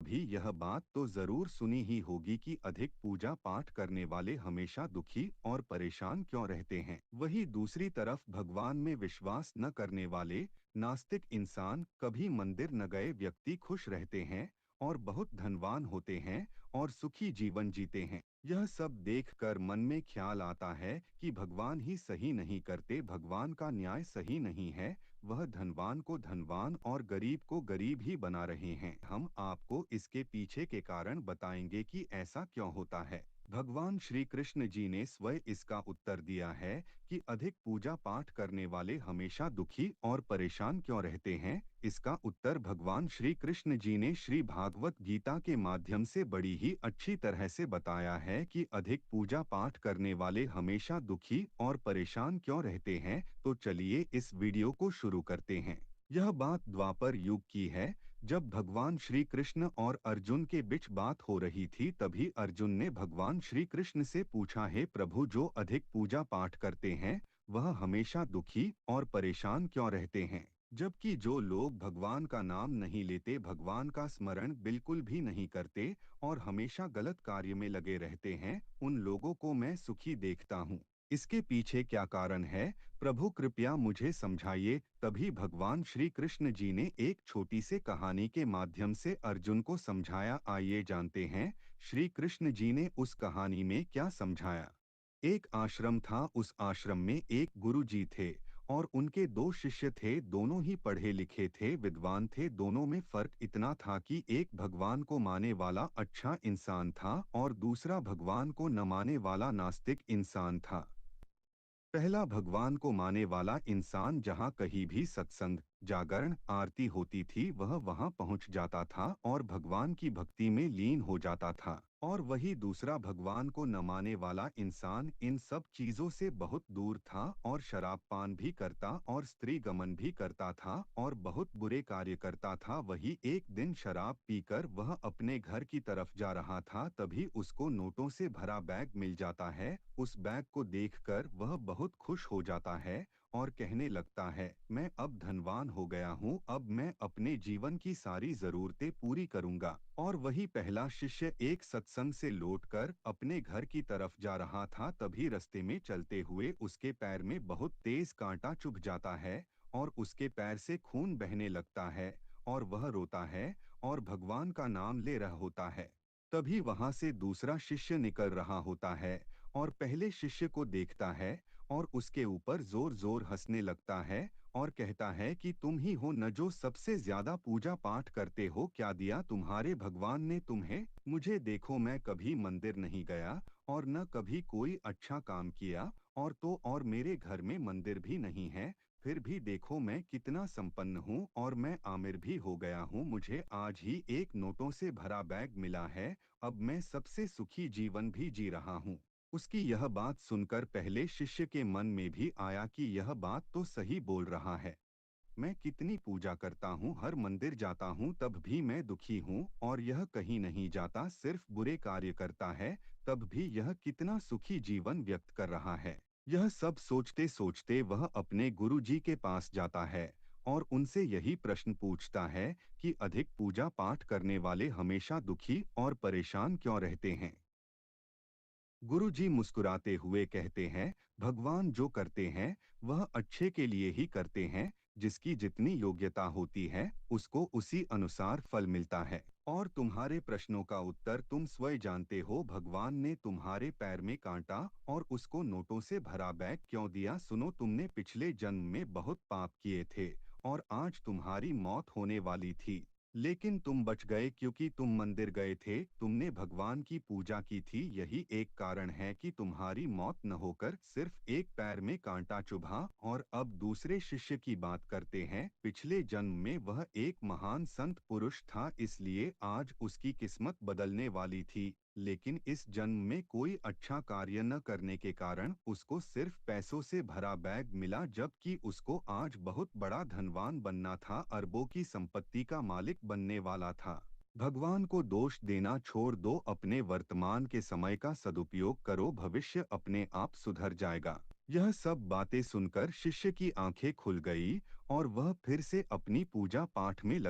भी यह बात तो जरूर सुनी ही होगी कि अधिक पूजा पाठ करने वाले हमेशा दुखी और परेशान क्यों रहते हैं। वहीं दूसरी तरफ भगवान में विश्वास न करने वाले नास्तिक इंसान, कभी मंदिर न गए व्यक्ति खुश रहते हैं और बहुत धनवान होते हैं और सुखी जीवन जीते हैं। यह सब देखकर मन में ख्याल आता है कि भगवान ही सही नहीं करते, भगवान का न्याय सही नहीं है। वह धनवान को धनवान और गरीब को गरीब ही बना रहे हैं। हम आपको इसके पीछे के कारण बताएंगे कि ऐसा क्यों होता है। भगवान श्री कृष्ण जी ने स्वयं इसका उत्तर दिया है कि अधिक पूजा पाठ करने वाले हमेशा दुखी और परेशान क्यों रहते हैं। इसका उत्तर भगवान श्री कृष्ण जी ने श्री भागवत गीता के माध्यम से बड़ी ही अच्छी तरह से बताया है कि अधिक पूजा पाठ करने वाले हमेशा दुखी और परेशान क्यों रहते हैं। तो चलिए इस वीडियो को शुरू करते हैं। यह बात द्वापर युग की है, जब भगवान श्री कृष्ण और अर्जुन के बीच बात हो रही थी। तभी अर्जुन ने भगवान श्री कृष्ण से पूछा, है प्रभु, जो अधिक पूजा पाठ करते हैं वह हमेशा दुखी और परेशान क्यों रहते हैं, जबकि जो लोग भगवान का नाम नहीं लेते, भगवान का स्मरण बिल्कुल भी नहीं करते और हमेशा गलत कार्य में लगे रहते हैं, उन लोगों को मैं सुखी देखता हूँ। इसके पीछे क्या कारण है, प्रभु कृपया मुझे समझाइए। तभी भगवान श्री कृष्ण जी ने एक छोटी सी कहानी के माध्यम से अर्जुन को समझाया। आइए जानते हैं श्री कृष्ण जी ने उस कहानी में क्या समझाया। एक आश्रम था, उस आश्रम में एक गुरु जी थे और उनके दो शिष्य थे। दोनों ही पढ़े लिखे थे, विद्वान थे। दोनों में फर्क इतना था कि एक भगवान को मानने वाला अच्छा इंसान था और दूसरा भगवान को न मानने वाला नास्तिक इंसान था। पहला भगवान को मानने वाला इंसान जहाँ कहीं भी सत्संग, जागरण, आरती होती थी वह वहाँ पहुँच जाता था और भगवान की भक्ति में लीन हो जाता था। और वही दूसरा भगवान को न मानने वाला इंसान इन सब चीजों से बहुत दूर था और शराब पान भी करता और स्त्री गमन भी करता था और बहुत बुरे कार्य करता था। वही एक दिन शराब पीकर वह अपने घर की तरफ जा रहा था, तभी उसको नोटों से भरा बैग मिल जाता है। उस बैग को देखकर वह बहुत खुश हो जाता है और कहने लगता है, मैं अब धनवान हो गया हूँ, अब मैं अपने जीवन की सारी जरूरतें पूरी करूँगा। और वही पहला शिष्य एक सत्संग से लौटकर अपने घर की तरफ जा रहा था। तभी रास्ते में चलते हुए उसके पैर में बहुत तेज कांटा चुभ जाता है और उसके पैर से खून बहने लगता है और वह रोता है और भगवान का नाम ले रहा होता है। तभी वहां से दूसरा शिष्य निकल रहा होता है और पहले शिष्य को देखता है और उसके ऊपर जोर जोर हंसने लगता है और कहता है कि तुम ही हो न जो सबसे ज्यादा पूजा पाठ करते हो, क्या दिया तुम्हारे भगवान ने तुम्हें। मुझे देखो, मैं कभी मंदिर नहीं गया और न कभी कोई अच्छा काम किया, और मेरे घर में मंदिर भी नहीं है। फिर भी देखो मैं कितना संपन्न हूँ और मैं आमिर भी हो गया हूँ। मुझे आज ही एक नोटों से भरा बैग मिला है, अब मैं सबसे सुखी जीवन भी जी रहा हूँ। उसकी यह बात सुनकर पहले शिष्य के मन में भी आया कि यह बात तो सही बोल रहा है। मैं कितनी पूजा करता हूँ, हर मंदिर जाता हूँ, तब भी मैं दुखी हूँ और यह कहीं नहीं जाता, सिर्फ बुरे कार्य करता है, तब भी यह कितना सुखी जीवन व्यक्त कर रहा है। यह सब सोचते सोचते वह अपने गुरु जी के पास जाता है और उनसे यही प्रश्न पूछता है कि अधिक पूजा पाठ करने वाले हमेशा दुखी और परेशान क्यों रहते हैं। गुरुजी मुस्कुराते हुए कहते हैं, भगवान जो करते हैं वह अच्छे के लिए ही करते हैं। जिसकी जितनी योग्यता होती है उसको उसी अनुसार फल मिलता है। और तुम्हारे प्रश्नों का उत्तर तुम स्वयं जानते हो। भगवान ने तुम्हारे पैर में कांटा और उसको नोटों से भरा बैग क्यों दिया। सुनो, तुमने पिछले जन्म में बहुत पाप किए थे और आज तुम्हारी मौत होने वाली थी, लेकिन तुम बच गए क्योंकि तुम मंदिर गए थे, तुमने भगवान की पूजा की थी। यही एक कारण है कि तुम्हारी मौत न होकर सिर्फ एक पैर में कांटा चुभा। और अब दूसरे शिष्य की बात करते हैं। पिछले जन्म में वह एक महान संत पुरुष था, इसलिए आज उसकी किस्मत बदलने वाली थी। लेकिन इस जन्म में कोई अच्छा कार्य न करने के कारण उसको सिर्फ पैसों से भरा बैग मिला, जबकि उसको आज बहुत बड़ा धनवान बनना था, अरबों की संपत्ति का मालिक बनने वाला था। भगवान को दोष देना छोड़ दो, अपने वर्तमान के समय का सदुपयोग करो, भविष्य अपने आप सुधर जाएगा। यह सब बातें सुनकर शिष्य की आंखें खुल गई और वह फिर से अपनी पूजा पाठ में लग